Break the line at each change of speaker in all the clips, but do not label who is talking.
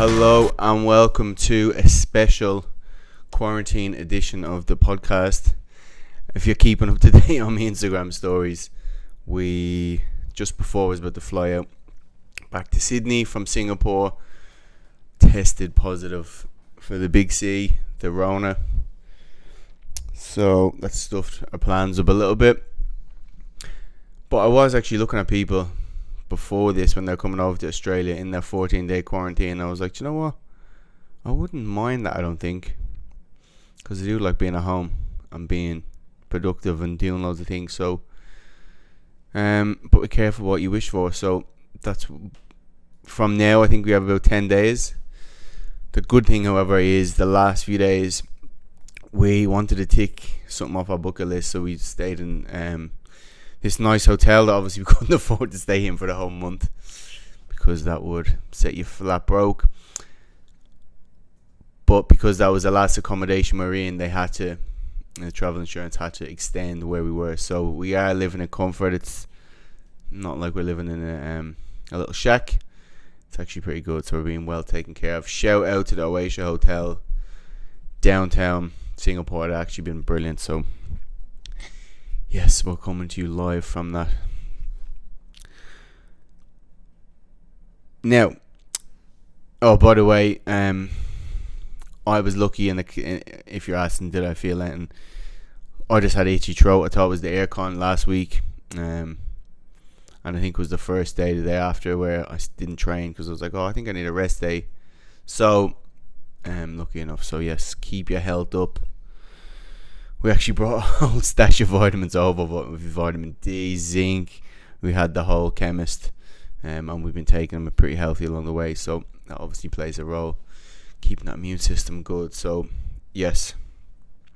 Hello and welcome to a special quarantine edition of the podcast. If you're keeping up to date on my Instagram stories, we just before I was about to fly out back to Sydney from Singapore, tested positive for the big C, the Rona. So that stuffed our plans up a little bit. But I was actually looking at people before this when they're coming over to Australia in their 14-day quarantine. I was like, you know what? I wouldn't mind that, I don't think. Because I do like being at home and being productive and doing loads of things. So, but be careful what you wish for. So that's from now. I think we have about 10 days. The good thing, however, is the last few days we wanted to tick something off our bucket list. So we stayed in this nice hotel that obviously we couldn't afford to stay in for the whole month because that would set you flat broke. But because that was the last accommodation we were in, they had to, the travel insurance had to extend where we were. So we are living in comfort. It's not like we're living in a little shack. It's actually pretty good. So we're being well taken care of. Shout out to the Oasia Hotel downtown Singapore. It's actually been brilliant. So yes, we're coming to you live from that. Now, oh, by the way, I was lucky if you're asking, did I feel anything? I just had itchy throat. I thought it was the aircon last week. And I think it was the first day, the day after, where I didn't train because I was like, oh, I think I need a rest day. So, lucky enough. So, yes, keep your health up. We actually brought a whole stash of vitamins over, with vitamin D, zinc. We had the whole chemist, and we've been taking them pretty healthy along the way. So that obviously plays a role, keeping that immune system good. So yes,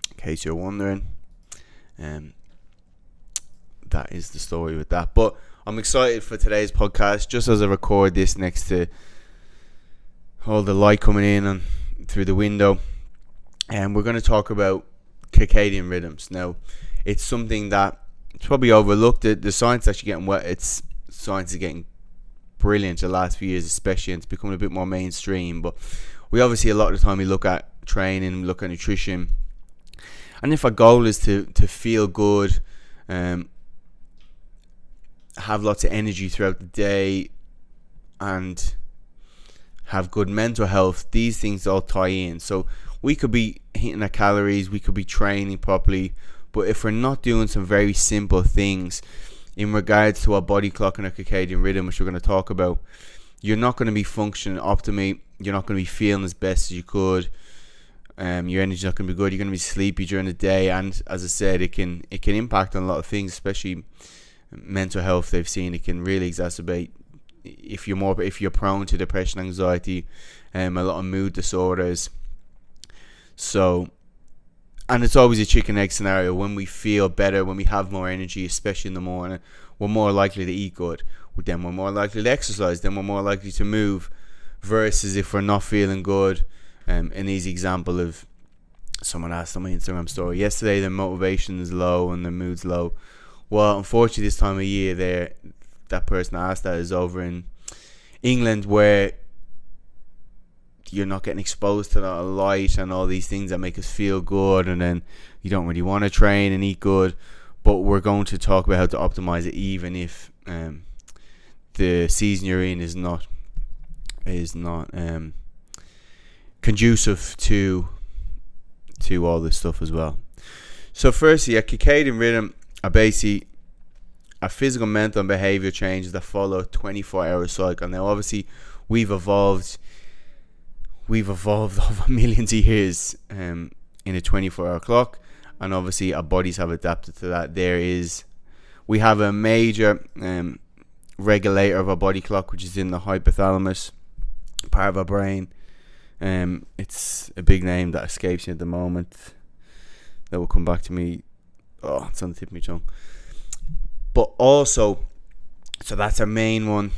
in case you're wondering, that is the story with that. But I'm excited for today's podcast. Just as I record this next to all the light coming in and through the window, and we're going to talk about circadian rhythms. Now, it's something that it's probably overlooked. The science is actually getting science is getting brilliant the last few years, especially, and it's becoming a bit more mainstream. But we obviously, a lot of the time, we look at training, we look at nutrition, and if our goal is to feel good, have lots of energy throughout the day, and have good mental health, these things all tie in. So we could be hitting our calories, we could be training properly, but if we're not doing some very simple things in regards to our body clock and our circadian rhythm, which we're going to talk about, you're not going to be functioning optimally. You're not going to be feeling as best as you could. Your energy's not going to be good. You're going to be sleepy during the day, and as I said, it can impact on a lot of things, especially mental health. They've seen it can really exacerbate if you're prone to depression, anxiety, a lot of mood disorders. So, and it's always a chicken egg scenario. When we feel better, when we have more energy, especially in the morning, we're more likely to eat good. Then we're more likely to exercise. Then we're more likely to move. Versus if we're not feeling good. An easy example of someone asked on my Instagram story yesterday, their motivation is low and their mood's low. Well, unfortunately, this time of year, that person asked that is over in England, where you're not getting exposed to that light and all these things that make us feel good, and then you don't really want to train and eat good. But we're going to talk about how to optimize it, even if the season you're in is not conducive to all this stuff as well. So firstly, a circadian rhythm are basically a physical, mental and behavior changes that follow a 24-hour cycle. Now obviously we've evolved over millions of years in a 24-hour clock, and obviously our bodies have adapted to that. We have a major regulator of our body clock, which is in the hypothalamus part of our brain. It's a big name that escapes me at the moment. That will come back to me. Oh, it's on the tip of my tongue. But also, so that's our main one,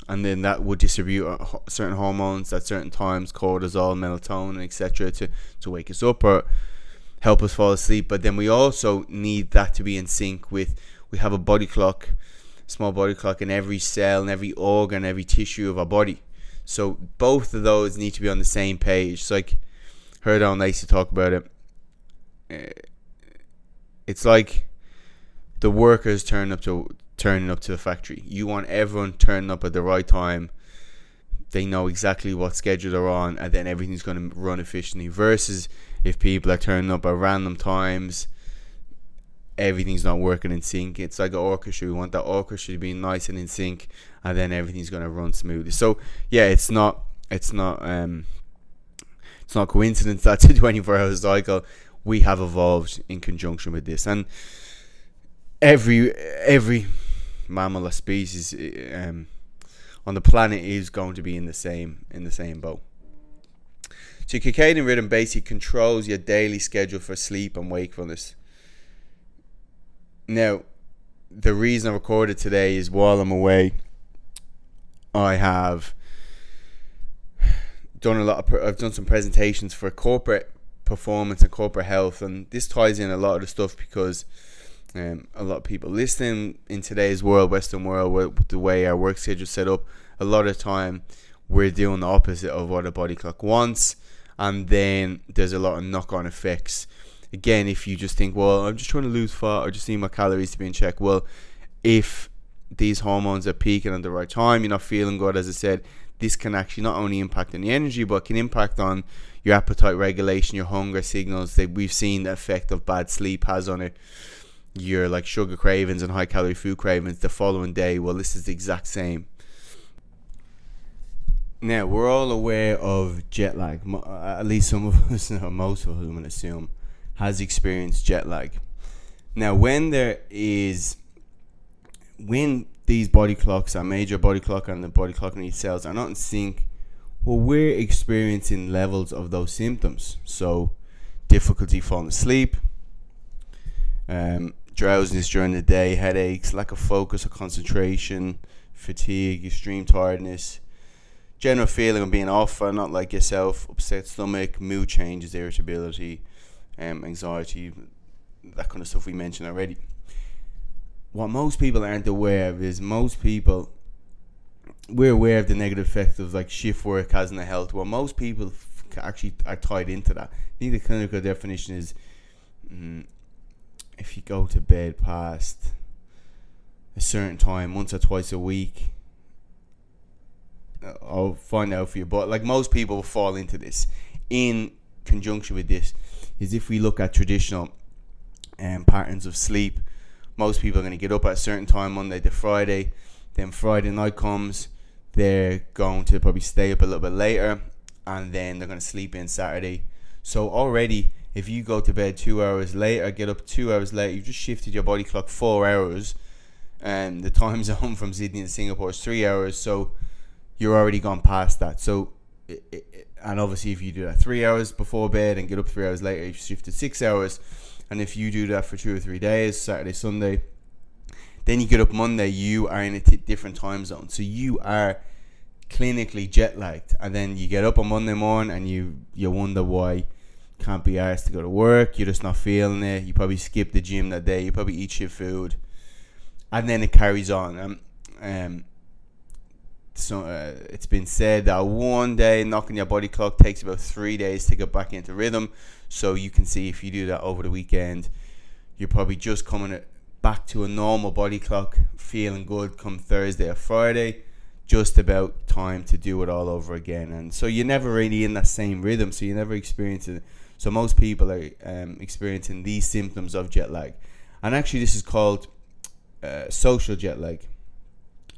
and then that would distribute certain hormones at certain times, cortisol, melatonin, etc., to wake us up or help us fall asleep. But then we also need that to be in sync with, we have a body clock, small body clock in every cell, in every organ, every tissue of our body. So both of those need to be on the same page. It's like, heard on Lacey talk about it. It's like the workers turning up to the factory. You want everyone turning up at the right time. They know exactly what schedule they're on, and then everything's going to run efficiently. Versus if people are turning up at random times, everything's not working in sync. It's like an orchestra. We want that orchestra to be nice and in sync, and then everything's going to run smoothly. So yeah, it's not coincidence that's a 24-hour cycle. We have evolved in conjunction with this, and every mammal or species on the planet is going to be in the same boat. So circadian rhythm basically controls your daily schedule for sleep and wakefulness. Now, the reason I recorded today is while I'm away, I have done I've done some presentations for corporate performance and corporate health, and this ties in a lot of the stuff because a lot of people listening in today's world, Western world, with the way our work schedule is set up, a lot of the time we're doing the opposite of what a body clock wants, and then there's a lot of knock-on effects. Again, if you just think, well, I'm just trying to lose fat, or just need my calories to be in check. Well, if these hormones are peaking at the right time, you're not feeling good, as I said, this can actually not only impact on the energy, but can impact on your appetite regulation, your hunger signals. That we've seen the effect of bad sleep has on it. Your like sugar cravings and high calorie food cravings the following day. Well, this is the exact same. Now, we're all aware of jet lag. At least some of us, most of us, I'm going to assume, has experienced jet lag. Now, when these body clocks, our major body clock and the body clock in each cells are not in sync, well, we're experiencing levels of those symptoms. So, difficulty falling asleep, drowsiness during the day, headaches, lack of focus or concentration, fatigue, extreme tiredness, general feeling of being off or not like yourself, upset stomach, mood changes, irritability, anxiety, that kind of stuff we mentioned already. What most people aren't aware of is we're aware of the negative effects of like shift work has on the health. Well, most people actually are tied into that. I think the clinical definition is if you go to bed past a certain time, once or twice a week, I'll find out for you, but like most people fall into this. In conjunction with this is if we look at traditional patterns of sleep, most people are going to get up at a certain time Monday to Friday, then Friday night comes, they're going to probably stay up a little bit later, and then they're going to sleep in Saturday. So already, if you go to bed 2 hours later, get up 2 hours later, you've just shifted your body clock 4 hours, and the time zone from Sydney to Singapore is 3 hours, so you're already gone past that. So, and obviously if you do that 3 hours before bed and get up 3 hours later, you've shifted 6 hours. And if you do that for 2 or 3 days, Saturday, Sunday, then you get up Monday, you are in a different time zone. So you are clinically jet lagged. And then you get up on Monday morning and you wonder why you can't be arsed to go to work. You're just not feeling it. You probably skip the gym that day. You probably eat shit food. And then it carries on. So it's been said that one day knocking your body clock takes about 3 days to get back into rhythm. So you can see if you do that over the weekend, you're probably just coming back to a normal body clock, feeling good come Thursday or Friday, just about time to do it all over again. And so you're never really in that same rhythm, so you never experience it. So most people are experiencing these symptoms of jet lag. And actually this is called social jet lag.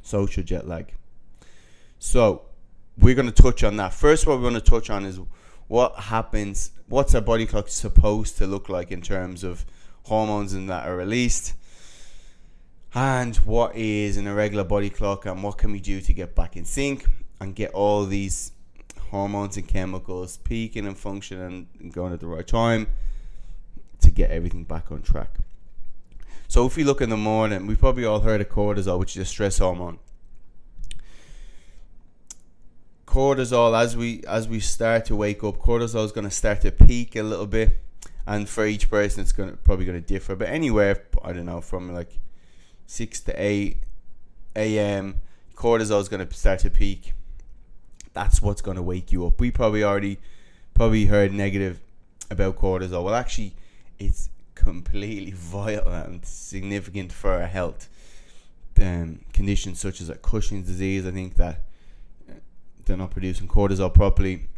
Social jet lag. So we're going to touch on that. First, what we're going to touch on is what happens, what's our body clock supposed to look like in terms of hormones and that are released, and what is an irregular body clock, and what can we do to get back in sync and get all these hormones and chemicals peaking and functioning and going at the right time to get everything back on track. So if we look in the morning, we've probably all heard of cortisol, which is a stress hormone. Cortisol, as we start to wake up, cortisol is going to start to peak a little bit, and for each person it's probably going to differ, but anywhere, I don't know, from like 6 to 8 a.m. cortisol is going to start to peak. that's what's going to wake you up. We probably heard negative about cortisol. Well, actually, it's completely vital and significant for our health. Conditions such as Cushing's disease, I think that they're not producing cortisol properly,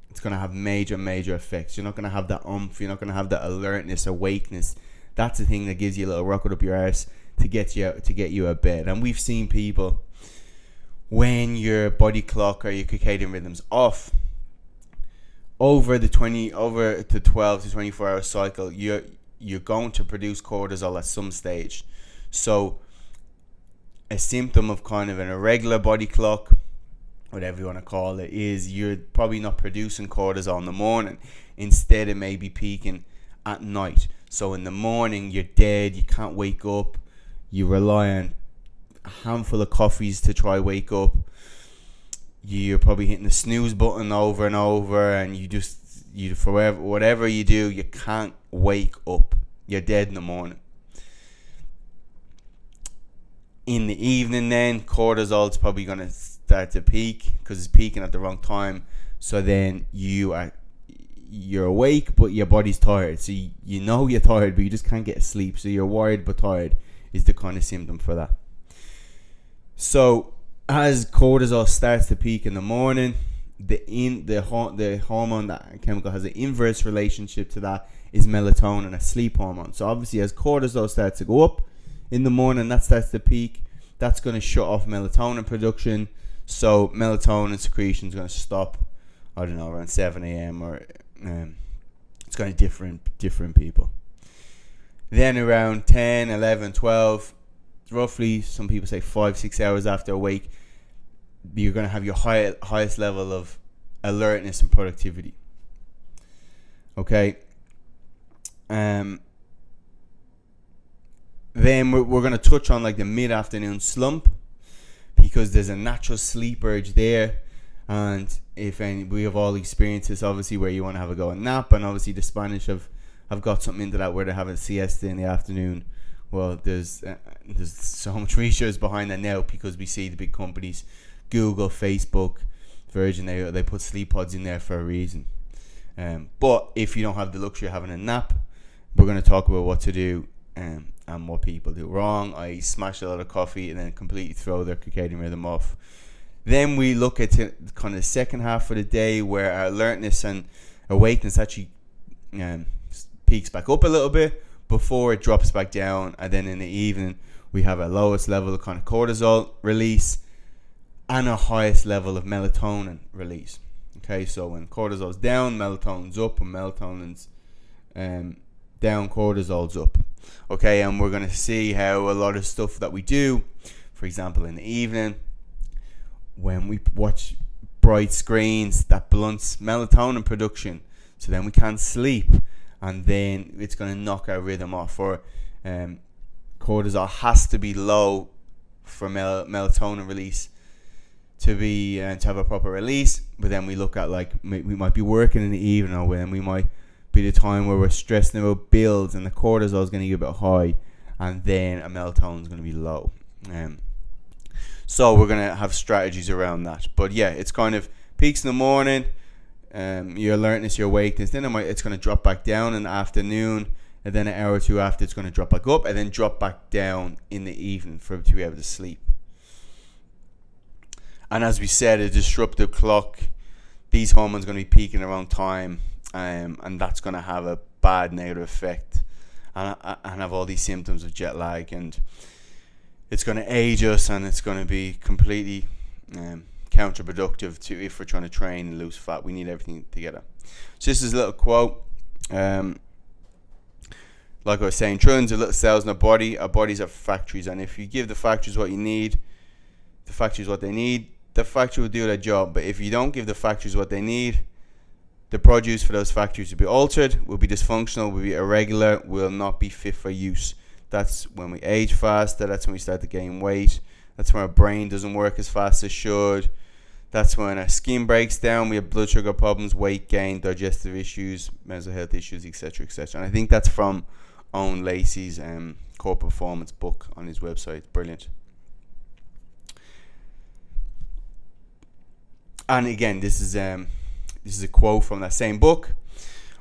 it's going to have major effects. You're not going to have that you're not going to have that alertness, awakeness. That's the thing that gives you a little rocket up your arse to get you out of bed. And we've seen people, when your body clock or your circadian rhythm's off, over the 12 to 24 hour cycle, you're going to produce cortisol at some stage. So a symptom of kind of an irregular body clock, whatever you want to call it, is you're probably not producing cortisol in the morning. Instead, it may be peaking at night. So in the morning, you're dead, you can't wake up, you rely on a handful of coffees to try wake up. You're probably hitting the snooze button over and over, and you forever, whatever you do, you can't wake up. You're dead in the morning. In the evening then, cortisol is probably going to start to peak because it's peaking at the wrong time. So then you're awake, but your body's tired. So you know you're tired, but you just can't get sleep. So you're wired but tired is the kind of symptom for that. So as cortisol starts to peak in the morning, the hormone, that chemical, has an inverse relationship to that, is melatonin, a sleep hormone. So obviously as cortisol starts to go up in the morning, that starts to peak, that's going to shut off melatonin production. So melatonin secretion is going to stop, I don't know, around 7 a.m. or it's going to different people. Then around 10, 11, 12, roughly, some people say 5-6 hours after awake, you're going to have your highest level of alertness and productivity. Okay. Then we're going to touch on like the mid-afternoon slump, because there's a natural sleep urge there. And we have all experienced this, obviously, where you want to have a go and nap. And obviously the Spanish have got something into that, where they have a siesta in the afternoon. Well, there's so much research behind that now, because we see the big companies, Google, Facebook, Virgin, they put sleep pods in there for a reason. But if you don't have the luxury of having a nap, we're going to talk about what to do and what people do wrong. I smash a lot of coffee and then completely throw their circadian rhythm off. Then we look at kind of the second half of the day, where our alertness and awakeness actually peaks back up a little bit before it drops back down. And then in the evening, we have our lowest level of kind of cortisol release and our highest level of melatonin release. Okay, so when cortisol's down, melatonin's up. When melatonin's down, cortisol's up. Okay, and we're going to see how a lot of stuff that we do, for example, in the evening, when we watch bright screens, that blunts melatonin production. So then we can't sleep, and then it's going to knock our rhythm off. Or cortisol has to be low for melatonin release to be to have a proper release. But then we look at, like, we might be working in the evening, or when we might be the time where we're stressing about bills, and the cortisol is going to get a bit high, and then a melatonin is going to be low. So we're going to have strategies around that. But yeah, it's kind of peaks in the morning, your alertness, your awakeness. Then it's going to drop back down in the afternoon, and then an hour or two after, it's going to drop back up, and then drop back down in the evening to be able to sleep. And as we said, a disruptive clock, these hormones are going to be peaking around time, and that's going to have a bad negative effect, and have all these symptoms of jet lag, and it's going to age us, and it's going to be completely counterproductive to if we're trying to train and lose fat. We need everything together. So this is a little quote. Like I was saying, trillions of little cells in our body. Our bodies are factories, and if you give the factories what you need, the factories what they need, the factory will do their job. But if you don't give the factories what they need, the produce for those factories will be altered, will be dysfunctional, will be irregular, will not be fit for use. That's when we age faster. That's when we start to gain weight. That's when our brain doesn't work as fast as it should. That's when our skin breaks down. We have blood sugar problems, weight gain, digestive issues, mental health issues, etc., etc. And I think that's from Owen Lacey's Core Performance book on his website. Brilliant. And again, this is a quote from that same book.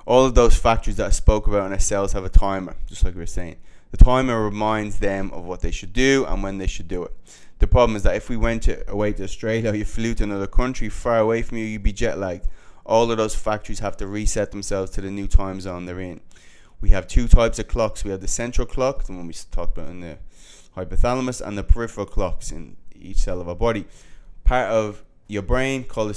All of those factors that I spoke about in our cells have a timer, just like we were saying. The timer reminds them of what they should do and when they should do it. The problem is that if we went away to Australia, or you flew to another country far away from you, you'd be jet lagged. All of those factories have to reset themselves to the new time zone they're in. We have two types of clocks. We have the central clock, the one we talked about in the hypothalamus, and the peripheral clocks in each cell of our body. Part of your brain called the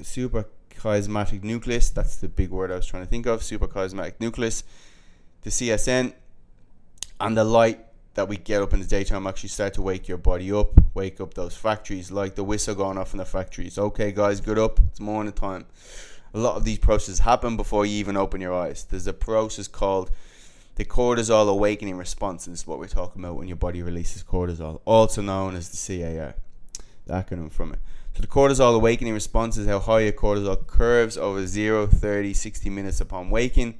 superchiasmatic nucleus. That's the big word I was trying to think of. Superchiasmatic nucleus. The CSN and the light that we get up in the daytime actually start to wake your body up, wake up those factories, like the whistle going off in the factories. Okay, guys, good up. It's morning time. A lot of these processes happen before you even open your eyes. There's a process called the cortisol awakening response, and this is what we're talking about when your body releases cortisol, also known as the CAR, the acronym from it. So the cortisol awakening response is how high your cortisol curves over 0, 30, 60 minutes upon waking.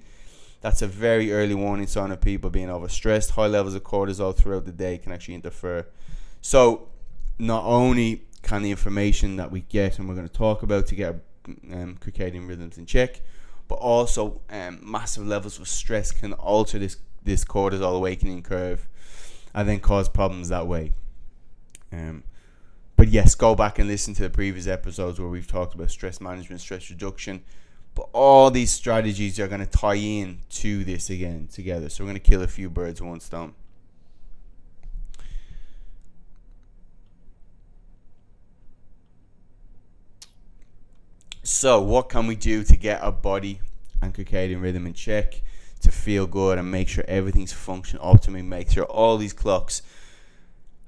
That's a very early warning sign of people being overstressed. High levels of cortisol throughout the day can actually interfere. So not only can the information that we get and we're going to talk about to get circadian rhythms in check, but also massive levels of stress can alter this cortisol awakening curve and then cause problems that way. But yes, go back and listen to the previous episodes where we've talked about stress management, stress reduction. But all these strategies are going to tie in to this again together. So we're going to kill a few birds with one stone. So what can we do to get our body and circadian rhythm in check, to feel good and make sure everything's functioning optimally, make sure all these clocks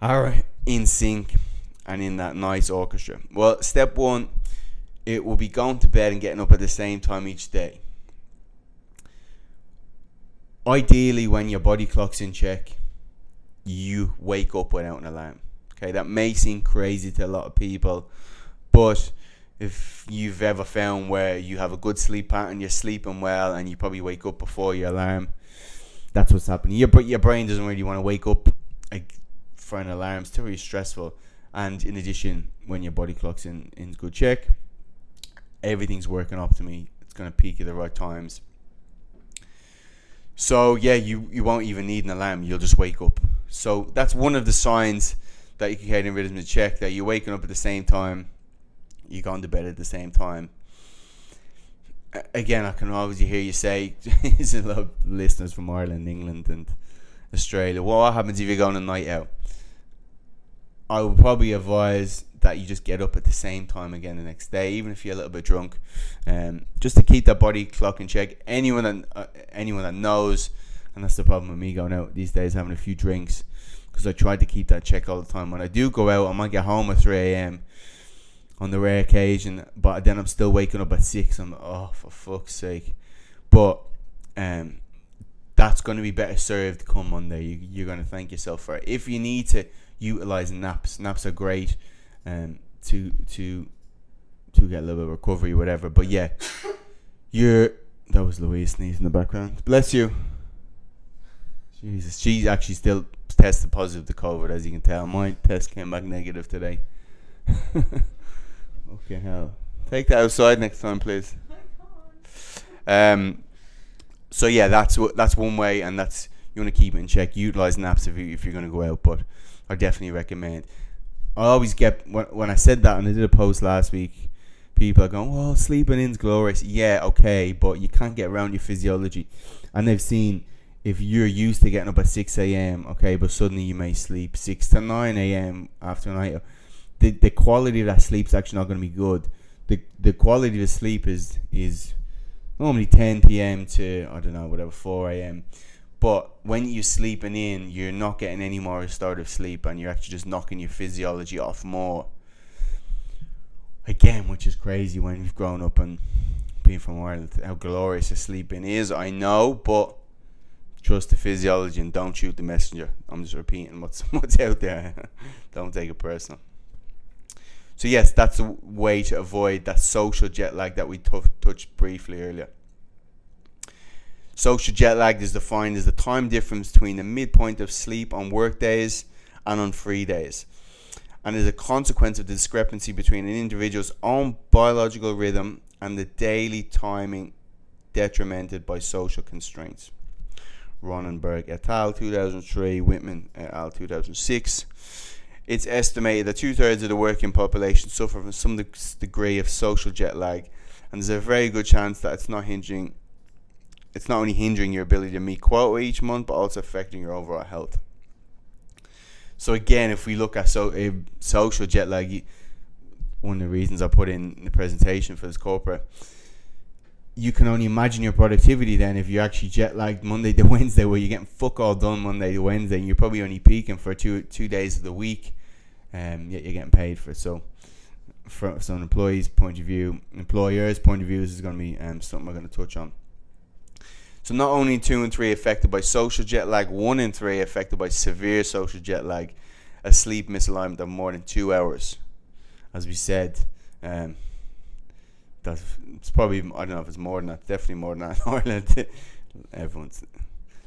are in sync and in that nice orchestra? Well, step one, it will be going to bed and getting up at the same time each day. Ideally, when your body clock's in check, you wake up without an alarm. Okay, that may seem crazy to a lot of people, but if you've ever found where you have a good sleep pattern, you're sleeping well, and you probably wake up before your alarm, that's what's happening. Your brain doesn't really want to wake up for an alarm. It's too really stressful. And in addition, when your body clock's in good check, everything's working optimally. It's going to peak at the right times. So yeah, you won't even need an alarm. You'll just wake up. So that's one of the signs that your circadian rhythm is checked, that you're waking up at the same time, you're going to bed at the same time. Again, I can obviously hear you say, there's a lot of listeners from Ireland, England and Australia, what happens if you're going a night out? I would probably advise that you just get up at the same time again the next day, even if you're a little bit drunk, just to keep that body clock in check. Anyone that knows, and that's the problem with me going out these days, having a few drinks, because I try to keep that check all the time. When I do go out, I might get home at 3 a.m. on the rare occasion, but then I'm still waking up at 6. I'm like, oh, for fuck's sake. But that's going to be better served come Monday. You're going to thank yourself for it. If you need to utilize naps are great to get a little bit of recovery, whatever. But yeah, that was Louise sneezing in the background. Bless you. Jesus, she actually still tested positive to COVID, as you can tell. My test came back negative today. Okay, hell. Take that outside next time, please. So yeah, that's one way, and that's, you want to keep it in check. Utilize naps if you're going to go out, but I definitely recommend. I always get, when I said that, and I did a post last week, people are going, well, sleeping in's glorious. Yeah, okay, but you can't get around your physiology. And they've seen, if you're used to getting up at 6 a.m, okay, but suddenly you may sleep 6 to 9 a.m. after a night, the quality of that sleep's actually not going to be good. The quality of the sleep is normally 10 p.m. to, I don't know, whatever, 4 a.m. But when you're sleeping in, you're not getting any more restorative sleep, and you're actually just knocking your physiology off more. Again, which is crazy when you've grown up and being from Ireland, how glorious a sleeping is, I know, but trust the physiology and don't shoot the messenger. I'm just repeating what's out there. Don't take it personal. So yes, that's a way to avoid that social jet lag that we touched briefly earlier. Social jet lag is defined as the time difference between the midpoint of sleep on work days and on free days. and is a consequence of the discrepancy between an individual's own biological rhythm and the daily timing detrimented by social constraints. Ronenberg et al. 2003, Whitman et al. 2006. It's estimated that 2/3 of the working population suffer from some degree of social jet lag, and there's a very good chance that it's not only hindering your ability to meet quota each month, but also affecting your overall health. So again, if we look at social jet lag, one of the reasons I put in the presentation for this corporate, you can only imagine your productivity then if you're actually jet lagged Monday to Wednesday, where you're getting fuck all done Monday to Wednesday, and you're probably only peaking for two days of the week, yet you're getting paid for it. So from an employer's point of view, this is going to be something we're going to touch on. So not only 2 and 3 affected by social jet lag, 1 in 3 affected by severe social jet lag, a sleep misalignment of more than 2 hours. As we said, it's probably, I don't know if it's more than that, definitely more than that in Ireland.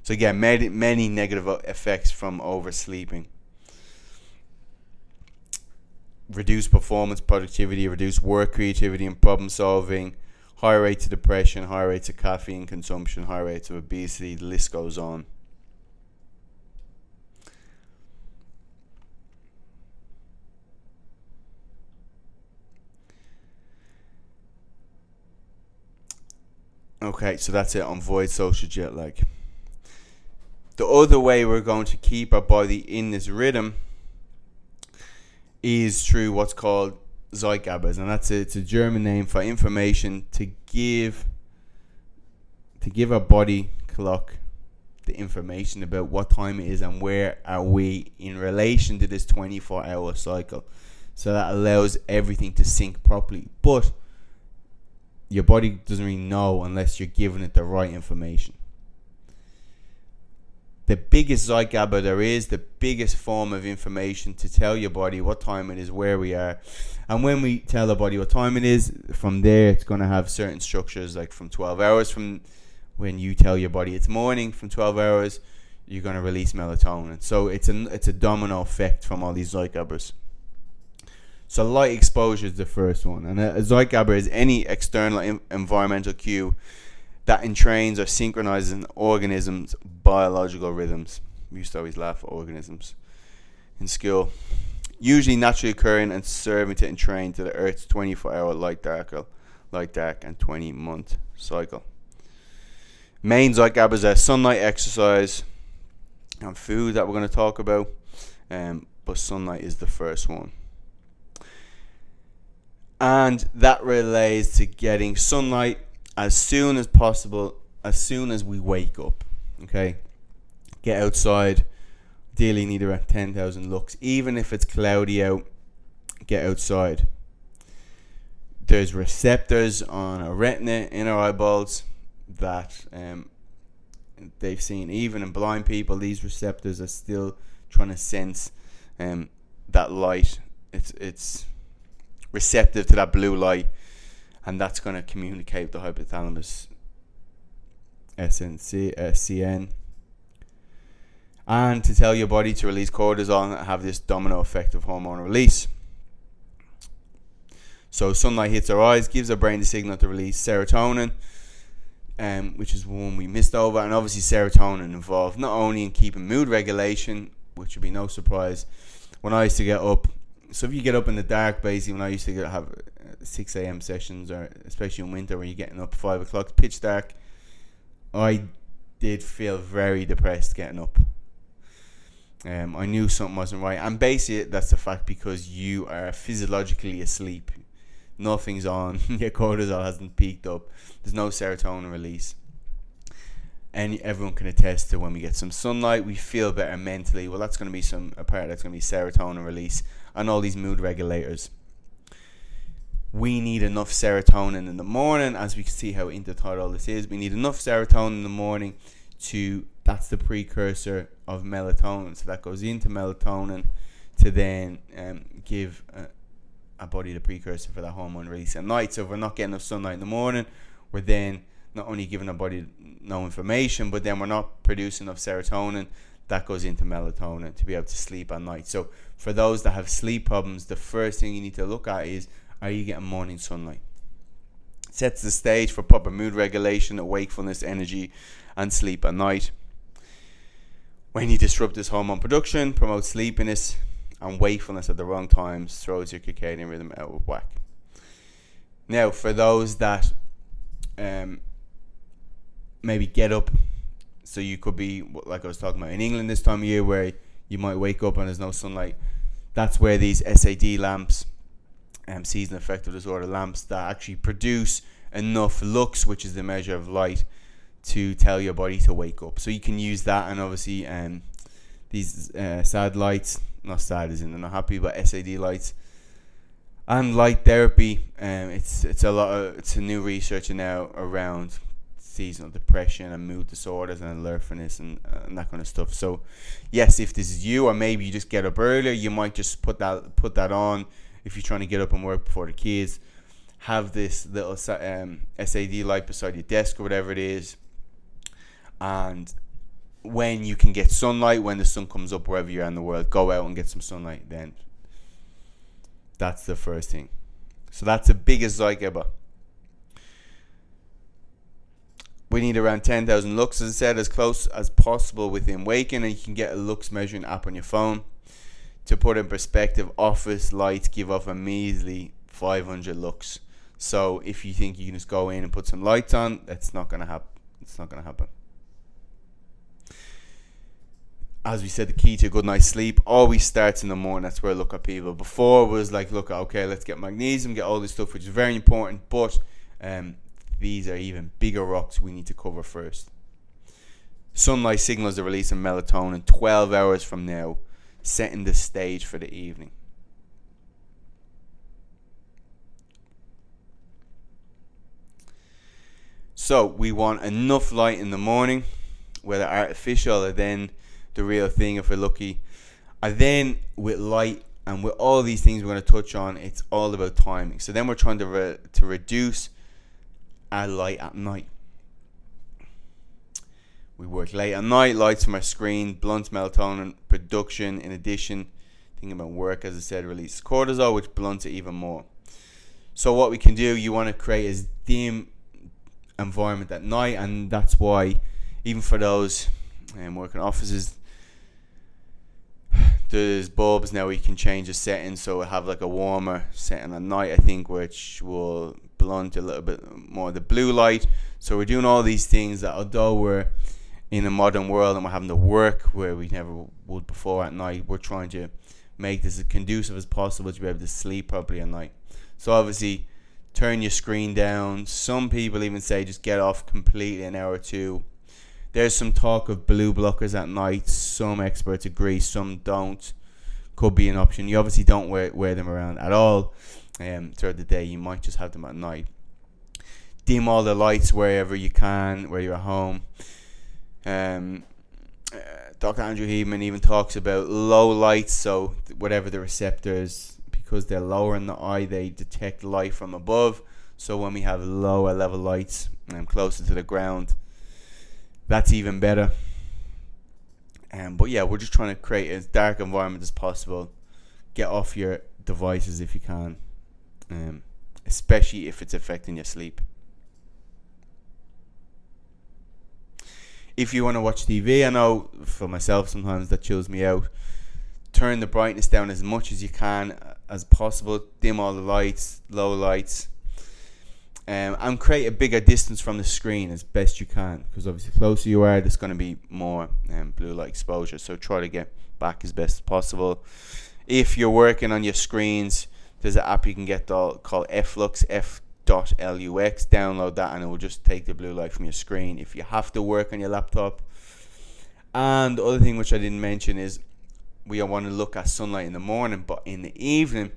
So again, many negative effects from oversleeping. Reduced performance, productivity, reduced work creativity and problem solving, high rates of depression, high rates of caffeine consumption, high rates of obesity, the list goes on. Okay, so that's it on avoid social jet lag. The other way we're going to keep our body in this rhythm is through what's called Zeitgebers, and it's a German name for information to give our body clock the information about what time it is and where are we in relation to this 24-hour cycle. So that allows everything to sync properly. But your body doesn't really know unless you're giving it the right information. The biggest Zeitgeber there is, the biggest form of information to tell your body what time it is, where we are. And when we tell the body what time it is, from there it's going to have certain structures, like from 12 hours from when you tell your body it's morning, from 12 hours you're going to release melatonin. So it's a domino effect from all these Zeitgebers. So light exposure is the first one, and a Zeitgeber is any external environmental cue that entrains or synchronizes an organism's biological rhythms. We used to always laugh at organisms in school. Usually naturally occurring and serving to entrain to the Earth's 24-hour light dark and 20-month cycle. Main Zeitgebers are sunlight, exercise, and food that we're going to talk about, but sunlight is the first one. And that relates to getting sunlight as soon as possible, as soon as we wake up. Okay, get outside. Ideally need around 10,000 lux. Even if it's cloudy out, get outside. There's receptors on our retina in our eyeballs that they've seen. Even in blind people, these receptors are still trying to sense that light. It's receptive to that blue light, and that's going to communicate with the hypothalamus CN, and to tell your body to release cortisol and have this domino effect of hormone release. So sunlight hits our eyes, gives our brain the signal to release serotonin, which is one we missed over. And obviously serotonin involved not only in keeping mood regulation, which would be no surprise when I used to get up. So if you get up in the dark, basically, when I used to have 6 a.m. sessions, or especially in winter when you're getting up 5 o'clock, pitch dark, I did feel very depressed getting up. I knew something wasn't right, and basically that's the fact, because you are physiologically asleep. Nothing's on. Your cortisol hasn't peaked up. There's no serotonin release. And everyone can attest to when we get some sunlight, we feel better mentally. Well, that's going to be a part that's going to be serotonin release and all these mood regulators. We need enough serotonin in the morning, as we can see how intertied all this is. We need enough serotonin in the morning that's the precursor of melatonin. So that goes into melatonin to then give our body the precursor for that hormone release at night. So if we're not getting enough sunlight in the morning, we're then not only giving our body no information, but then we're not producing enough serotonin that goes into melatonin to be able to sleep at night. So for those that have sleep problems, the first thing you need to look at is, are you getting morning sunlight? Sets the stage for proper mood regulation, wakefulness, energy, and sleep at night. When you disrupt this hormone production, promotes sleepiness and wakefulness at the wrong times, throws your circadian rhythm out of whack. Now, for those that maybe get up, so you could be, like I was talking about, in England this time of year where you might wake up and there's no sunlight. That's where these SAD lamps, seasonal affective disorder lamps, that actually produce enough lux, which is the measure of light, to tell your body to wake up. So you can use that, and obviously these SAD lights, not SAD as in they're not happy, but SAD lights and light therapy. It's a new research now around seasonal depression and mood disorders and alertness and that kind of stuff. So yes, if this is you, or maybe you just get up earlier, you might just put that on. If you're trying to get up and work before the kids, have this little SAD light beside your desk or whatever it is, and when you can get sunlight, when the sun comes up wherever you're in the world, go out and get some sunlight. Then that's the first thing. So that's the biggest Zeitgeber. We need around 10,000 lux, as I said, as close as possible within waking, and you can get a lux measuring app on your phone. To put in perspective, office lights give off a measly 500 lux. So if you think you can just go in and put some lights on, that's not going to happen. It's not going to happen. As we said, the key to a good night's sleep always starts in the morning. That's where I look at people. Before it was like, look, okay, let's get magnesium, get all this stuff, which is very important, but these are even bigger rocks we need to cover first. Sunlight signals the release of melatonin 12 hours from now, setting the stage for the evening. So we want enough light in the morning, whether artificial or then the real thing if we're lucky. And then with light and with all these things we're going to touch on, it's all about timing. So then we're trying to reduce our light at night. We work late at night, lights from our screen, blunts melatonin production. In addition, thinking about work, as I said, releases cortisol, which blunts it even more. So what we can do, you want to create a dim environment at night, and that's why even for those working offices, there's bulbs now where you can change the settings, so we'll have like a warmer setting at night, I think, which will blunt a little bit more the blue light. So we're doing all these things that, although we're in a modern world and we're having to work where we never would before at night, we're trying to make this as conducive as possible to be able to sleep properly at night. So obviously, turn your screen down. Some people even say just get off completely an hour or two. There's some talk of blue blockers at night. Some experts agree, some don't. Could be an option. You obviously don't wear them around at all throughout the day. You might just have them at night. Dim all the lights wherever you can, where you're at home. Dr. Andrew Heedman even talks about low lights, so whatever the receptors, because they're lower in the eye, they detect light from above. So when we have lower level lights closer to the ground, that's even better. But yeah, we're just trying to create as dark environment as possible. Get off your devices if you can, especially if it's affecting your sleep. If you want to watch TV, I know for myself sometimes that chills me out. Turn the brightness down as much as you can as possible. Dim all the lights, low lights. And create a bigger distance from the screen as best you can, because obviously the closer you are, there's going to be more blue light exposure. So try to get back as best as possible. If you're working on your screens, there's an app you can get called Flux, F.lux. Download that and it will just take the blue light from your screen if you have to work on your laptop. And the other thing which I didn't mention is we want to look at sunlight in the morning, but in the evening,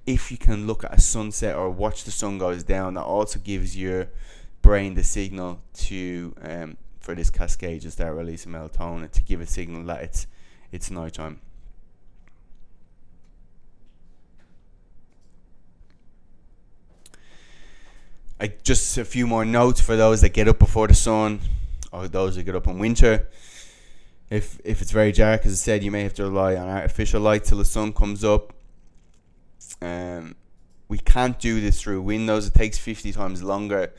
if you can look at a sunset or watch the sun goes down, that also gives your brain the signal to for this cascade to start releasing melatonin, to give a signal that it's nighttime. Just a few more notes for those that get up before the sun or those that get up in winter. If it's very dark, as I said, you may have to rely on artificial light till the sun comes up. We can't do this through windows. It takes 50 times longer,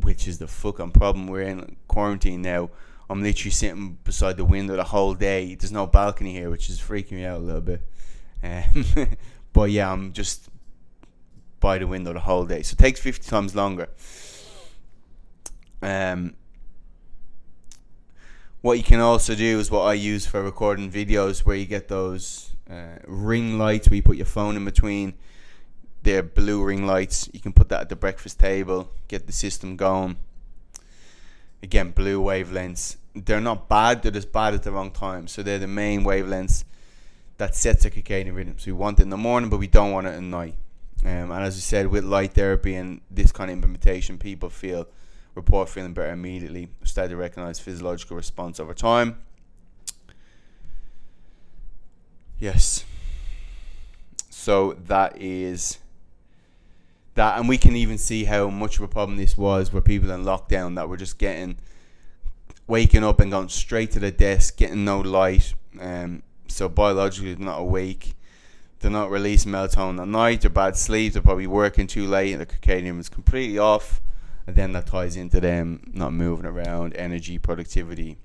which is the fucking problem. We're in quarantine now. I'm literally sitting beside the window the whole day. There's no balcony here, which is freaking me out a little bit. But yeah, I'm just by the window the whole day. So it takes 50 times longer. What you can also do is what I use for recording videos, where you get those ring lights where you put your phone in between. They're blue ring lights. You can put that at the breakfast table, get the system going. Again, blue wavelengths. They're not bad, they're just bad at the wrong time. So they're the main wavelengths that sets the circadian rhythm. So we want it in the morning, but we don't want it at night. And as I said, with light therapy and this kind of implementation, people report feeling better immediately, start to recognize physiological response over time. Yes. So that is that, and we can even see how much of a problem this was where people in lockdown that were just waking up and going straight to the desk, getting no light. So biologically they're not awake, they're not releasing melatonin at night, they're bad sleep, they're probably working too late, and the circadian is completely off. And then that ties into them not moving around, energy, productivity.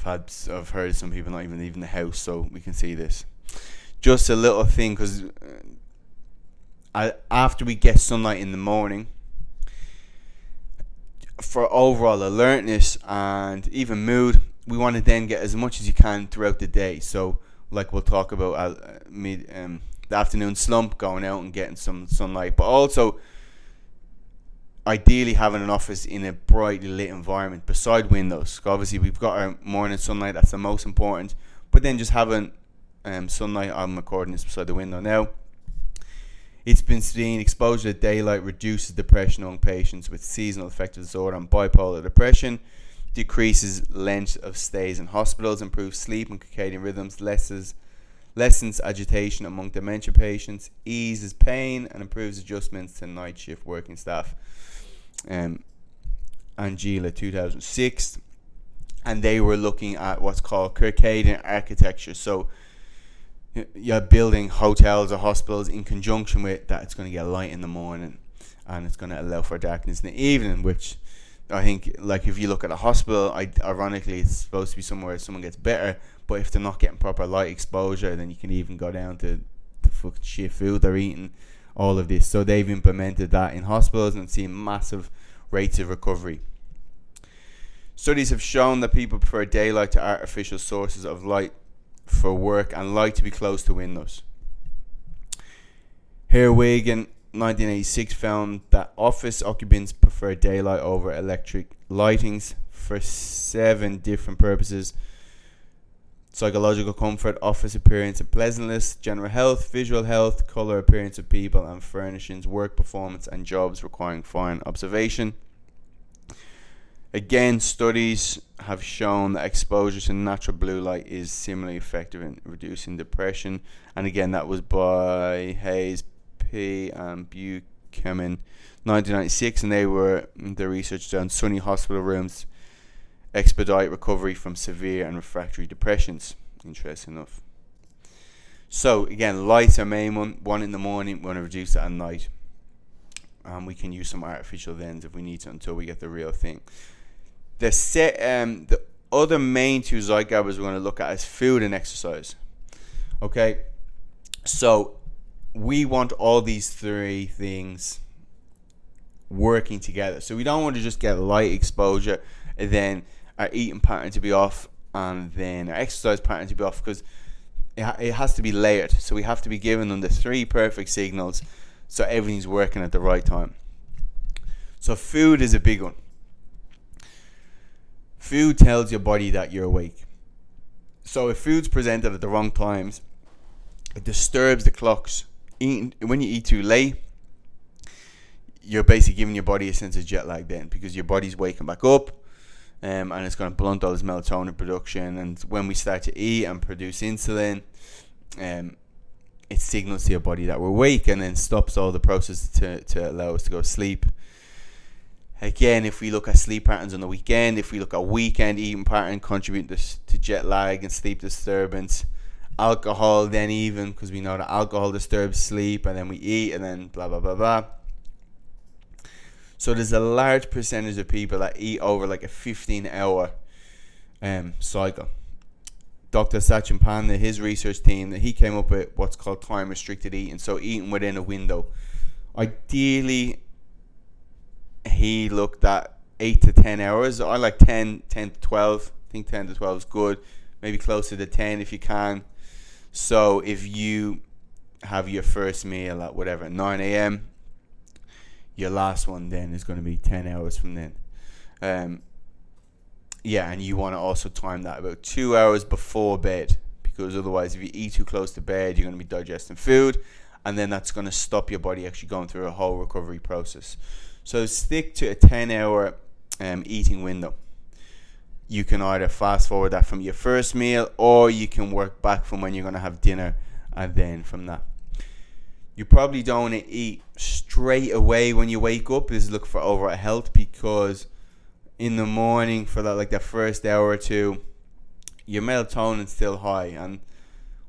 I've heard some people not even leaving the house, so we can see this. Just a little thing, because after we get sunlight in the morning, for overall alertness and even mood, we want to then get as much as you can throughout the day. So, like we'll talk about the afternoon slump, going out and getting some sunlight, but also ideally having an office in a brightly lit environment beside windows. Obviously we've got our morning sunlight, that's the most important, but then just having sunlight, I'm recording this beside the window now. It's been seen exposure to daylight reduces depression among patients with seasonal affective disorder and bipolar depression, decreases length of stays in hospitals, improves sleep and circadian rhythms, lessens agitation among dementia patients, eases pain, and improves adjustments to night shift working staff. Angela 2006, and they were looking at what's called circadian architecture. So you're building hotels or hospitals in conjunction with that. It's going to get light in the morning and it's going to allow for darkness in the evening, which I think, like, if you look at a hospital, ironically it's supposed to be somewhere where someone gets better, but if they're not getting proper light exposure, then you can even go down to the fucking shit food they're eating, all of this. So they've implemented that in hospitals and seen massive rates of recovery. Studies have shown that people prefer daylight to artificial sources of light for work and like to be close to windows. Herwegen 1986 found that office occupants prefer daylight over electric lightings for 7 different purposes: psychological comfort, office appearance and pleasantness, general health, visual health, color appearance of people and furnishings, work performance, and jobs requiring fine observation. Again, studies have shown that exposure to natural blue light is similarly effective in reducing depression. And again, that was by Hayes, P. and Buchanan, 1996, and their research done sunny hospital rooms expedite recovery from severe and refractory depressions. Interesting enough. So again, light's our main one in the morning. We want to reduce it at night. We can use some artificial lens if we need to until we get the real thing. The other main 2 zeitgebers we're going to look at is food and exercise. Okay, so we want all these 3 things working together. So we don't want to just get light exposure and then our eating pattern to be off and then our exercise pattern to be off, because it has to be layered. So we have to be giving them the 3 perfect signals so everything's working at the right time. So food is a big one. Food tells your body that you're awake. So if food's presented at the wrong times, it disturbs the clocks. When you eat too late, you're basically giving your body a sense of jet lag then, because your body's waking back up, and it's going to blunt all this melatonin production. And when we start to eat and produce insulin, it signals to your body that we're awake and then stops all the process to allow us to go to sleep. Again, if we look at sleep patterns on the weekend, if we look at weekend eating pattern contributing to jet lag and sleep disturbance, alcohol then even, because we know that alcohol disturbs sleep, and then we eat, and then blah, blah, blah, blah. So there's a large percentage of people that eat over like a 15-hour cycle. Dr. Sachin Panda, his research team, he came up with what's called time-restricted eating, so eating within a window. Ideally, he looked at 8 to 10 hours. I like 10 to 12. I think 10 to 12 is good. Maybe closer to 10 if you can. So if you have your first meal at whatever, 9 a.m., your last one then is going to be 10 hours from then. And you want to also time that about 2 hours before bed, because otherwise if you eat too close to bed, you're going to be digesting food, and then that's going to stop your body actually going through a whole recovery process. So stick to a 10-hour eating window. You can either fast forward that from your first meal, or you can work back from when you're going to have dinner, and then from that. You probably don't want to eat straight away when you wake up. This is look for overall health, because in the morning for that first hour or two, your melatonin's still high, and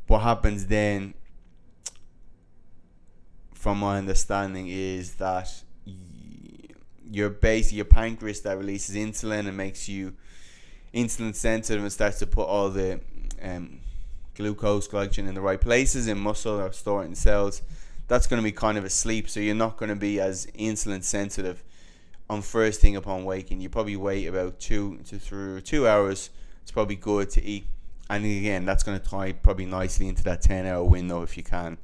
what happens then, from my understanding, is that your pancreas that releases insulin and makes you insulin sensitive and starts to put all the glucose, glycogen in the right places in muscle or store it in cells. That's going to be kind of asleep, so you're not going to be as insulin sensitive on first thing upon waking. You probably wait about 2 hours. It's probably good to eat, and again, that's going to tie probably nicely into that 10-hour window if you can.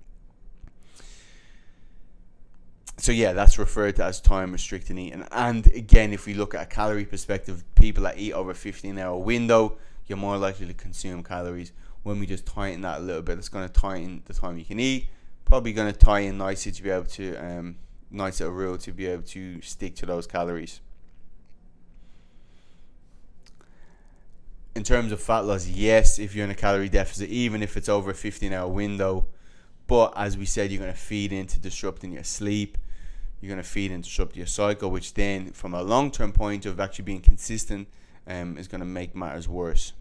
So that's referred to as time restricted eating. And again, if we look at a calorie perspective, people that eat over a 15-hour window, you're more likely to consume calories. When we just tighten that a little bit, it's going to tighten the time you can eat. Probably going to tie in nicely to be able to, nice little rule to be able to stick to those calories. In terms of fat loss, yes, if you're in a calorie deficit, even if it's over a 15-hour window, but as we said, you're going to feed into disrupting your sleep. You're going to feed and disrupt your cycle, which then, from a long-term point of actually being consistent, is going to make matters worse.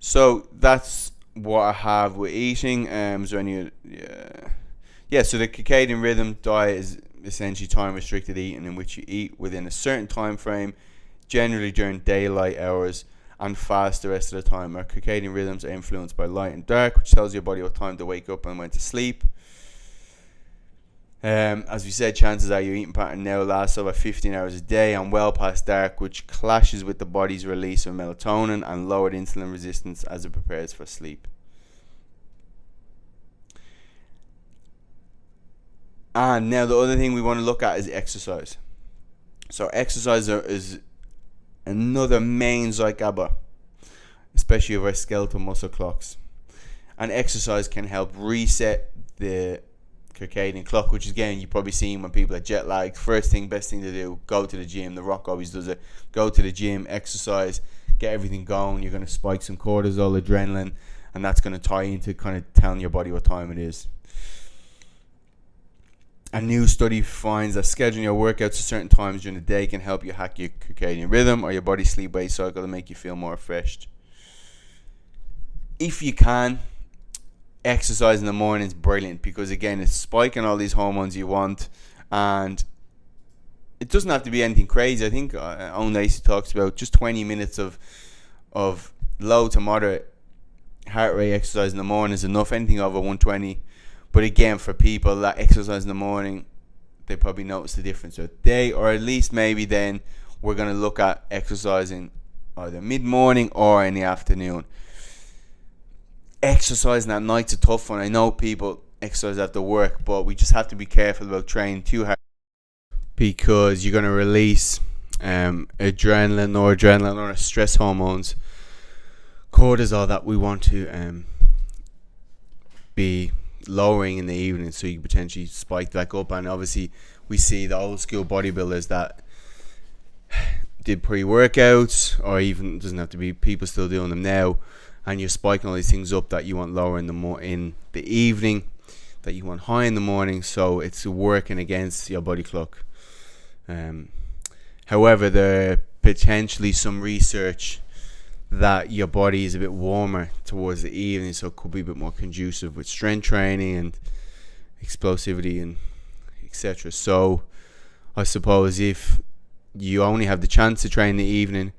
So that's what I have with eating. Is there any? So the circadian rhythm diet is essentially time-restricted eating, in which you eat within a certain time frame, generally during daylight hours, and fast the rest of the time. Our circadian rhythms are influenced by light and dark, which tells your body what time to wake up and when to sleep. As we said, chances are your eating pattern now lasts over 15 hours a day and well past dark, which clashes with the body's release of melatonin and lowered insulin resistance as it prepares for sleep. And now the other thing we want to look at is exercise. So exercise is another main zycaba, especially of our skeletal muscle clocks. And exercise can help reset the circadian clock, which again you've probably seen when people are jet lagged. Best thing to do, go to the gym. The Rock always does it. Go to the gym, exercise, get everything going. You're going to spike some cortisol, adrenaline, and that's going to tie into kind of telling your body what time it is. A new study finds that scheduling your workouts at certain times during the day can help you hack your circadian rhythm or your body's sleep-wake cycle to make you feel more refreshed. If you can, exercise in the morning is brilliant, because again, it's spiking all these hormones you want, and it doesn't have to be anything crazy. I think Owen Lacey talks about just 20 minutes of low to moderate heart rate exercise in the morning is enough. Anything over 120. But again, for people that exercise in the morning, they probably notice the difference. So or at least maybe then we're going to look at exercising either mid-morning or in the afternoon. Exercising at night's a tough one. I know people exercise after work, but we just have to be careful about training too hard, because you're going to release adrenaline, noradrenaline, or stress hormones, cortisol, that we want to be lowering in the evening, so you potentially spike back up. And obviously we see the old school bodybuilders that did pre-workouts, or even, it doesn't have to be, people still doing them now, and you're spiking all these things up that you want lower in the evening. that you want high in the morning, so it's working against your body clock. However, there are potentially some research that your body is a bit warmer towards the evening, so it could be a bit more conducive with strength training and explosivity and etc. So I suppose if you only have the chance to train in the evening,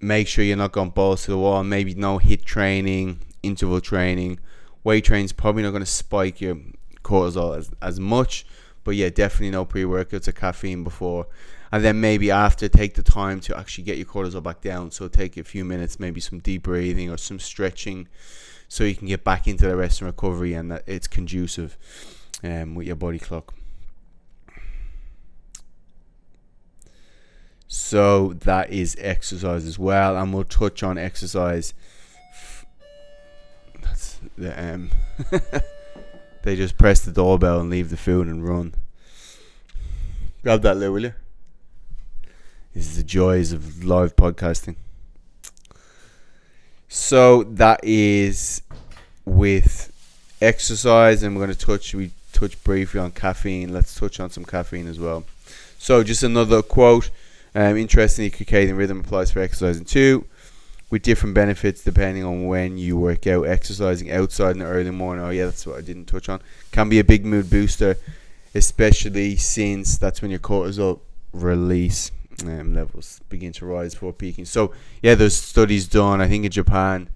make sure you're not going balls to the wall. Maybe no hit training, interval training. Weight training is probably not going to spike your cortisol as much, but yeah, definitely no pre-workouts or caffeine before. And then maybe after, take the time to actually get your cortisol back down. So take a few minutes, maybe some deep breathing or some stretching, so you can get back into the rest and recovery, and that it's conducive with your body clock. So that is exercise as well, and we'll touch on exercise. That's the they just press the doorbell and leave the food and run. Grab that, Lou, will you? This is the joys of live podcasting. So that is with exercise, and we're going to touch briefly on caffeine. Let's touch on some caffeine as well. So just another quote. Interestingly, circadian rhythm applies for exercising too, with different benefits depending on when you work out. Exercising outside in the early morning, oh yeah, that's what I didn't touch on, can be a big mood booster, especially since that's when your cortisol release levels begin to rise before peaking. So yeah, there's studies done, I think in Japan,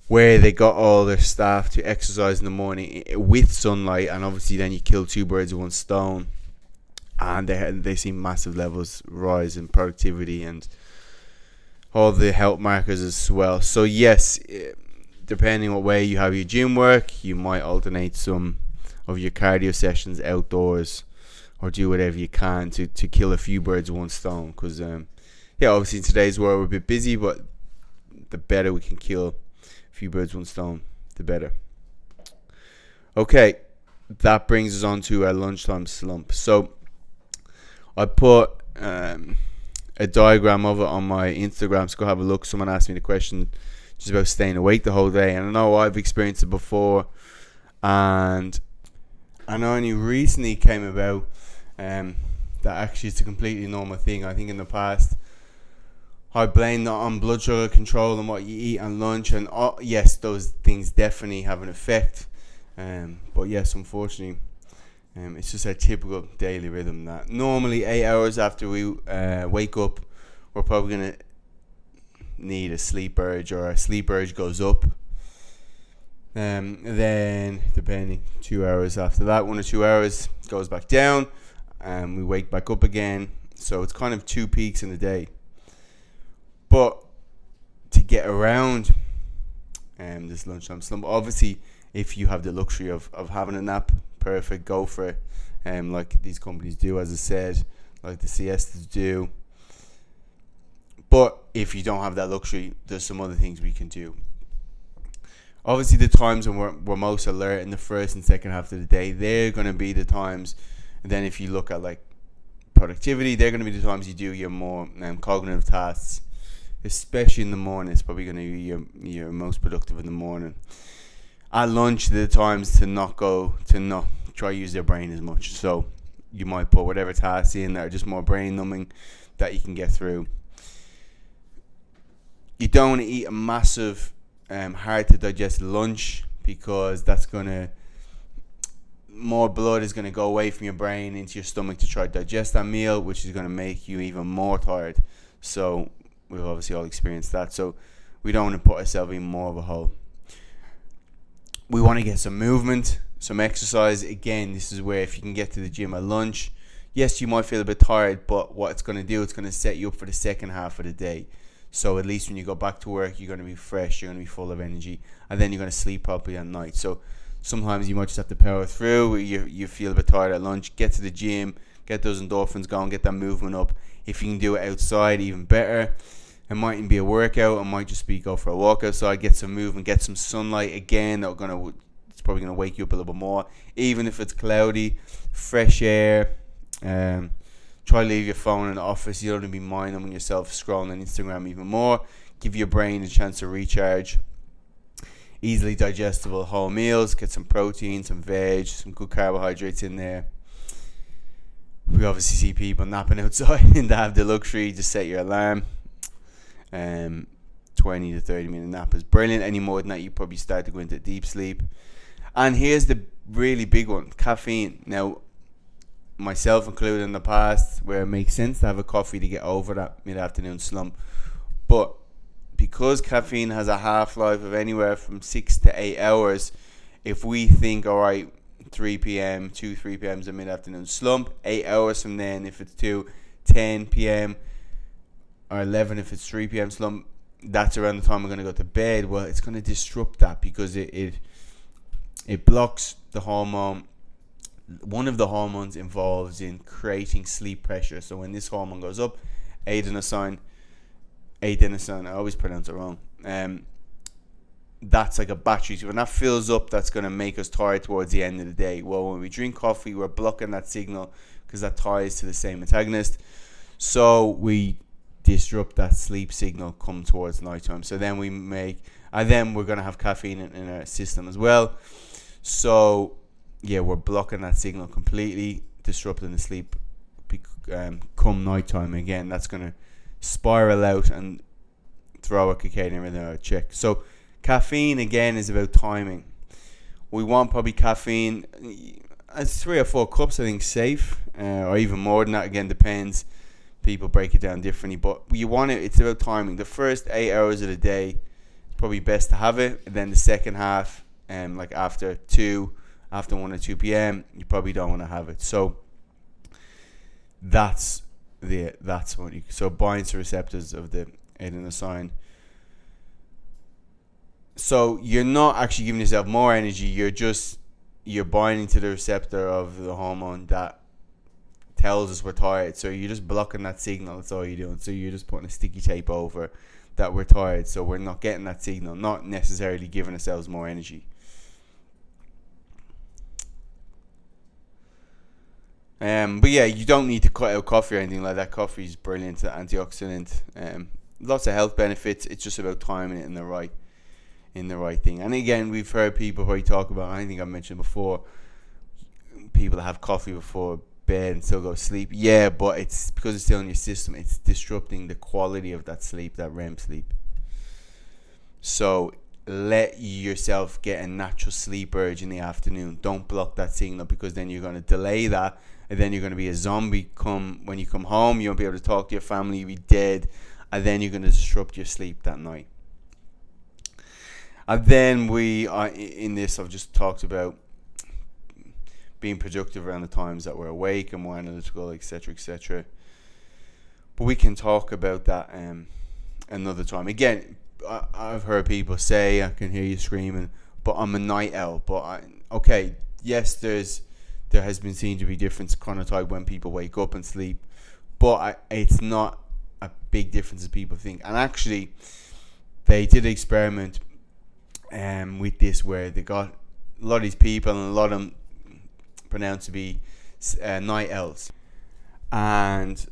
where they got all their staff to exercise in the morning with sunlight, and obviously then you kill two birds with one stone, and they see massive levels rise in productivity and all the health markers as well. So yes, depending on what way you have your gym work, you might alternate some of your cardio sessions outdoors, or do whatever you can to kill a few birds with one stone. Because yeah, obviously in today's world we're a bit busy, but the better we can kill a few birds with one stone, the better. Okay, that brings us on to our lunchtime slump. So I put a diagram of it on my Instagram, so go have a look. Someone asked me the question just about staying awake the whole day, and I know I've experienced it before, and I know only recently came about that actually it's a completely normal thing. I think in the past I blamed that on blood sugar control and what you eat on lunch, and yes, those things definitely have an effect, but yes, unfortunately it's just a typical daily rhythm that normally 8 hours after we wake up, we're probably going to need a sleep urge, or our sleep urge goes up. Then, depending, 2 hours after that, 1 or 2 hours, goes back down, and we wake back up again. So it's kind of two peaks in the day. But to get around this lunchtime slump, obviously, if you have the luxury of having a nap, perfect, go for it, like these companies do, as I said, like the siestas do. But if you don't have that luxury, there's some other things we can do. Obviously, the times when we're most alert in the first and second half of the day, they're going to be the times. And then if you look at like productivity, they're going to be the times you do your more cognitive tasks, especially in the morning. It's probably going to be your most productive in the morning. At lunch, there are times to not try to use their brain as much. So you might put whatever tasks in that are just more brain numbing that you can get through. You don't want to eat a massive hard to digest lunch, because that's more blood is going to go away from your brain into your stomach to try to digest that meal, which is going to make you even more tired. So we've obviously all experienced that. So we don't want to put ourselves in more of a hole. We want to get some movement, some exercise. Again, this is where if you can get to the gym at lunch, yes, you might feel a bit tired, but what it's going to do, it's going to set you up for the second half of the day. So at least when you go back to work, you're going to be fresh, you're going to be full of energy, and then you're going to sleep properly at night. So sometimes you might just have to power through. You feel a bit tired at lunch, get to the gym, get those endorphins going, get that movement up. If you can do it outside, even better. It mightn't be a workout, it might just be go for a walk outside, get some movement, get some sunlight. Again, it's probably going to wake you up a little bit more. Even if it's cloudy, fresh air. Try to leave your phone in the office. You don't want to be minding yourself scrolling on Instagram even more. Give your brain a chance to recharge. easily digestible whole meals. Get some protein, some veg, some good carbohydrates in there. We obviously see people napping outside and they have the luxury to set your alarm. 20 to 30 minute nap is brilliant. Any more than that, you probably start to go into deep sleep. And here's the really big one, caffeine. Now, myself included in the past, where it makes sense to have a coffee to get over that mid-afternoon slump. But because caffeine has a half-life of anywhere from 6 to 8 hours, if we think, all right, 3 p.m., 3 p.m. is a mid-afternoon slump, 8 hours from then, if it's 10 p.m., or 11 if it's 3 p.m. slump, that's around the time we're going to go to bed. Well, it's going to disrupt that because it blocks the hormone. One of the hormones involved in creating sleep pressure. So when this hormone goes up, adenosine, I always pronounce it wrong. That's like a battery. So when that fills up, that's going to make us tired towards the end of the day. Well, when we drink coffee, we're blocking that signal because that ties to the same antagonist. So we disrupt that sleep signal come towards nighttime. So then we're going to have caffeine in our system as well. So yeah, we're blocking that signal completely, disrupting the sleep come nighttime. Again, that's going to spiral out and throw a circadian rhythm out of check. So caffeine, again, is about timing. We want probably caffeine, as 3 or 4 cups, I think, safe, or even more than that. Again, depends. People break it down differently, but you want it. It's about timing. The first 8 hours of the day, it's probably best to have it, and then the second half, like after 1 or 2 p.m., you probably don't want to have it. So that's what so binds to receptors of the adenosine. So you're not actually giving yourself more energy. You're binding to the receptor of the hormone that tells us we're tired. So you're just blocking that signal. That's all you're doing. So you're just putting a sticky tape over that we're tired. So we're not getting that signal, not necessarily giving ourselves more energy. But yeah, you don't need to cut out coffee or anything like that. Coffee is brilliant, antioxidant. Lots of health benefits. It's just about timing it in the right thing. And again, we've heard people probably talk about, I think I mentioned before, people that have coffee before bed and still go to sleep. Yeah, but it's because it's still in your system. It's disrupting the quality of that sleep, that REM sleep. So let yourself get a natural sleep urge in the afternoon. Don't block that signal, because then you're going to delay that, and then you're going to be a zombie. When you come home, you won't be able to talk to your family. You'll be dead, and then you're going to disrupt your sleep that night. And then in this, I've just talked about being productive around the times that we're awake and more analytical, etc., etc. But we can talk about that another time. Again, I've heard people say, I can hear you screaming, but I'm a night owl. But yes, there has been seen to be different chronotype when people wake up and sleep, but it's not a big difference as people think. And actually, they did an experiment with this where they got a lot of these people, and a lot of them pronounced to be night owls, and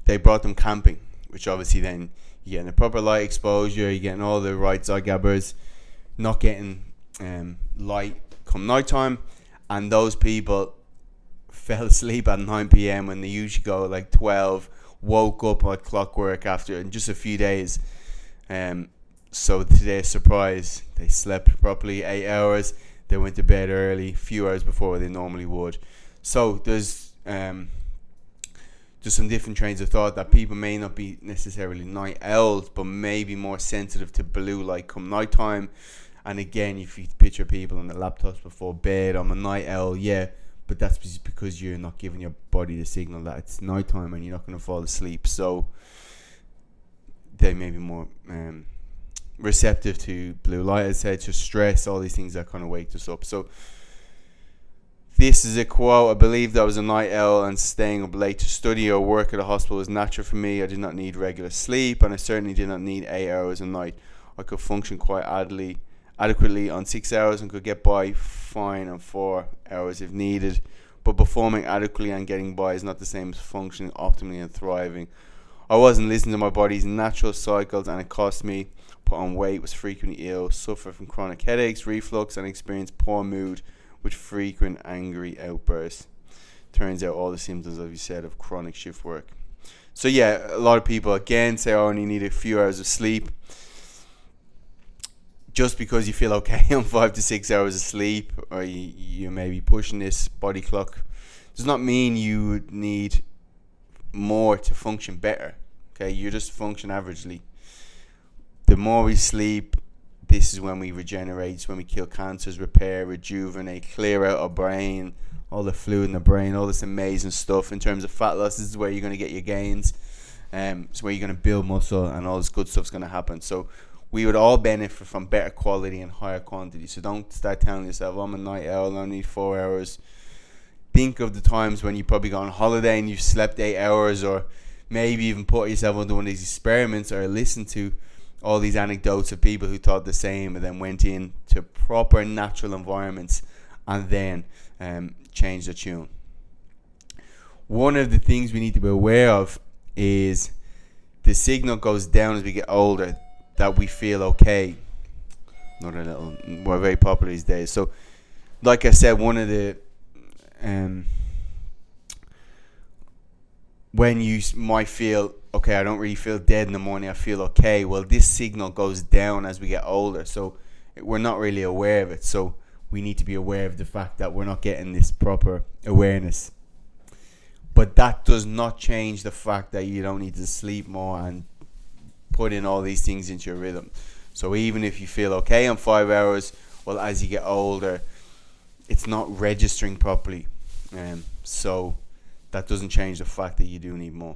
they brought them camping, which obviously then you're getting the proper light exposure, you're getting all the right side gabbers, not getting light come nighttime, and those people fell asleep at 9 p.m. when they usually go like 12, woke up like clockwork after in just a few days. So to their surprise, they slept properly 8 hours. They went to bed early, a few hours before they normally would. So there's some different trains of thought that people may not be necessarily night owls, but maybe more sensitive to blue light come nighttime. And again, if you picture people on the laptops before bed, I'm a night owl, yeah, but that's because you're not giving your body the signal that it's nighttime and you're not going to fall asleep. So they may be more receptive to blue light, as I said, to stress, all these things that kind of wake us up. So this is a quote: I believe that I was a night owl, and staying up late to study or work at a hospital was natural for me. I did not need regular sleep, and I certainly did not need 8 hours a night. I could function quite adequately on 6 hours and could get by fine on 4 hours if needed. But performing adequately and getting by is not the same as functioning optimally and thriving. I wasn't listening to my body's natural cycles, and it cost me put on weight, was frequently ill, suffered from chronic headaches, reflux, and experienced poor mood with frequent angry outbursts. Turns out all the symptoms, as we said, of chronic shift work. So yeah, a lot of people again say, I only need a few hours of sleep. Just because you feel okay on 5 to 6 hours of sleep, or you may be pushing this body clock, does not mean you would need more to function better. Okay, you just function averagely. The more we sleep, this is when we regenerate, it's when we kill cancers, repair, rejuvenate, clear out our brain, all the fluid in the brain, all this amazing stuff. In terms of fat loss, this is where you're going to get your gains. It's where you're going to build muscle, and all this good stuff's going to happen. So we would all benefit from better quality and higher quantity. So don't start telling yourself, I'm a night owl, I only need 4 hours. Think of the times when you probably go on holiday and you've slept 8 hours, or maybe even put yourself under one of these experiments, or listen to all these anecdotes of people who thought the same and then went into proper natural environments and then changed the tune. One of the things we need to be aware of is the signal goes down as we get older, that we feel okay. We're very popular these days. So like I said, one of the when you might feel okay, I don't really feel dead in the morning, I feel okay. Well, this signal goes down as we get older, so we're not really aware of it. So we need to be aware of the fact that we're not getting this proper awareness. But that does not change the fact that you don't need to sleep more and put in all these things into your rhythm. So even if you feel okay on 5 hours, well, as you get older, it's not registering properly. So that doesn't change the fact that you do need more.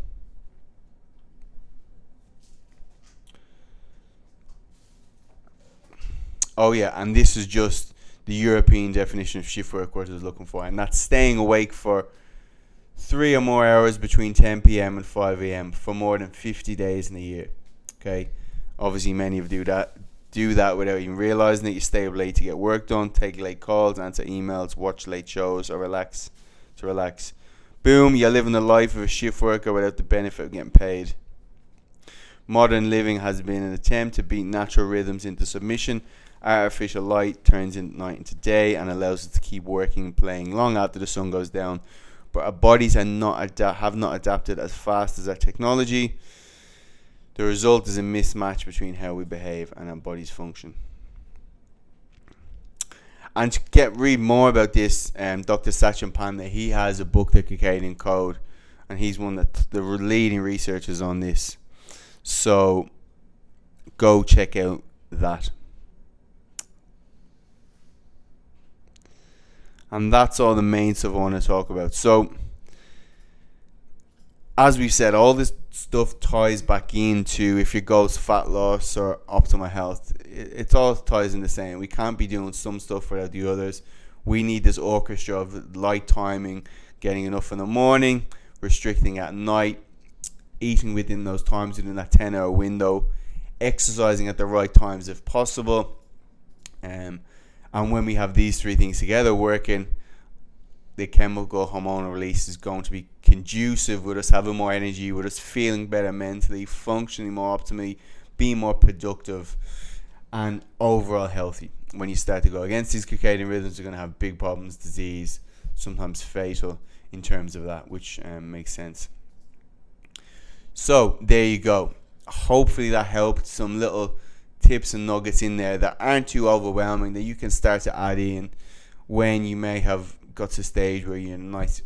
Oh yeah, and this is just the European definition of shift work, what I was looking for, and that's staying awake for 3 or more hours between 10 p.m. and 5 a.m. for more than 50 days in a year. Okay, obviously many of you do that without even realizing it. You stay up late to get work done, take late calls, answer emails, watch late shows, or relax. Boom, you're living the life of a shift worker without the benefit of getting paid. Modern living has been an attempt to beat natural rhythms into submission. Artificial light turns night into day and allows us to keep working and playing long after the sun goes down. But our bodies have not adapted as fast as our technology. The result is a mismatch between how we behave and our body's function. And to read more about this, Dr. Sachin Panda, he has a book, The Circadian Code, and he's one of the leading researchers on this. So go check out that. And that's all the main stuff I want to talk about. So, as we've said, all this stuff ties back into if your goal is fat loss or optimal health. It all ties in the same. We can't be doing some stuff without the others. We need this orchestra of light timing, getting enough in the morning, restricting at night, eating within those times, within that 10-hour window, exercising at the right times if possible. And when we have these three things together working, the chemical hormonal release is going to be conducive with us having more energy, with us feeling better mentally, functioning more optimally, being more productive, and overall healthy. When you start to go against these circadian rhythms, you're going to have big problems, disease, sometimes fatal in terms of that, which makes sense. So there you go. Hopefully that helped. Some little tips and nuggets in there that aren't too overwhelming, that you can start to add in when you may have got to a stage where you're in a nice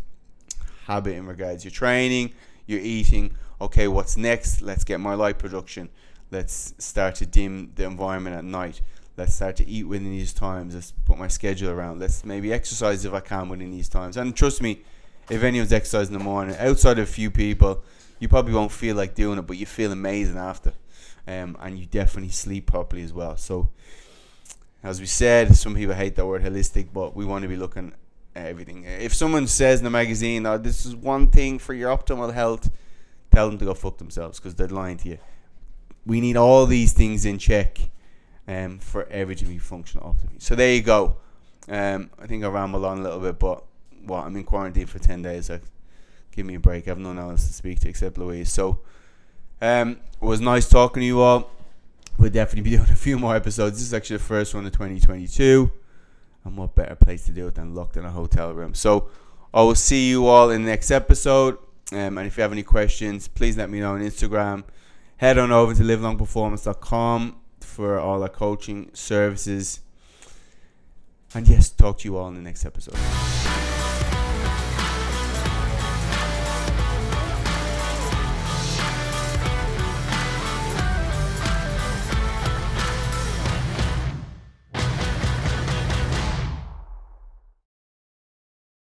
habit in regards to your training, your eating. Okay, what's next? Let's get more light production. Let's start to dim the environment at night. Let's start to eat within these times. Let's put my schedule around. Let's maybe exercise if I can within these times. And trust me, if anyone's exercising in the morning, outside of a few people, you probably won't feel like doing it, but you feel amazing after. And you definitely sleep properly as well. So, as we said, some people hate the word holistic, but we want to be looking at everything. If someone says in the magazine, oh, this is one thing for your optimal health, tell them to go fuck themselves, because they're lying to you. We need all these things in check for everything to be functional optimally. So there you go. I think I rambled on a little bit, but I'm in quarantine for 10 days. So give me a break. I have no one else to speak to except Louise. So it was nice talking to you all. we'll definitely be doing a few more episodes. This is actually the first one of 2022. And what better place to do it than locked in a hotel room? So I will see you all in the next episode. And if you have any questions, please let me know on Instagram. Head on over to livelongperformance.com for all our coaching services. And yes, talk to you all in the next episode.